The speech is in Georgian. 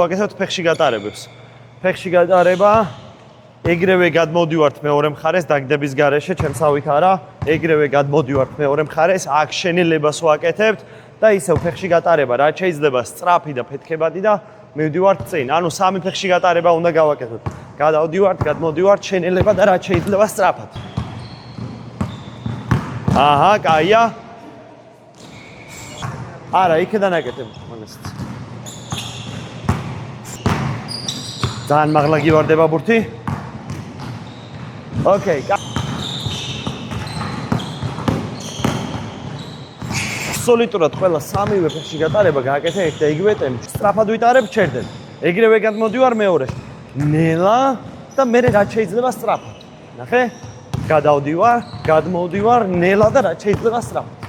ვაკეთებთ ფეხში გატარებებს. ფეხში გატარება ეგრევე გადმოდივართ მეორე მხარეს დაგდების გარეშე, ჩემსავით არა, ეგრევე გადმოდივართ მეორე მხარეს, აქ შენელებას ვაკეთებთ და ისევ ფეხში გატარება, რაც შეიძლება სწრაფი და ფეთქებადი და მივდივართ წინ. ანუ სამი ფეხში გატარება უნდა გავაკეთოთ. გადავდივართ, გადმოდივართ, შენელება და რაც შეიძლება სწრაფად. აჰა, კაია. არა, იქიდან აკეთებ მაგასაც. ძალიან მაღლა გივარდება ბურთი. ოკეი. აბსოლუტურად ყველა სამივე ფეხში გატარება გააკეთე ერთ და იგივე ტემპში. სწრაფად ვიტარებ, ჩერდები. ეგრევე გადმოდივარ მეორეში. ნელა და მე რაც შეიძლება სწრაფად. ნახე? გადავდივარ, გადმოვდივარ, ნელა და რაც შეიძლება სწრაფად.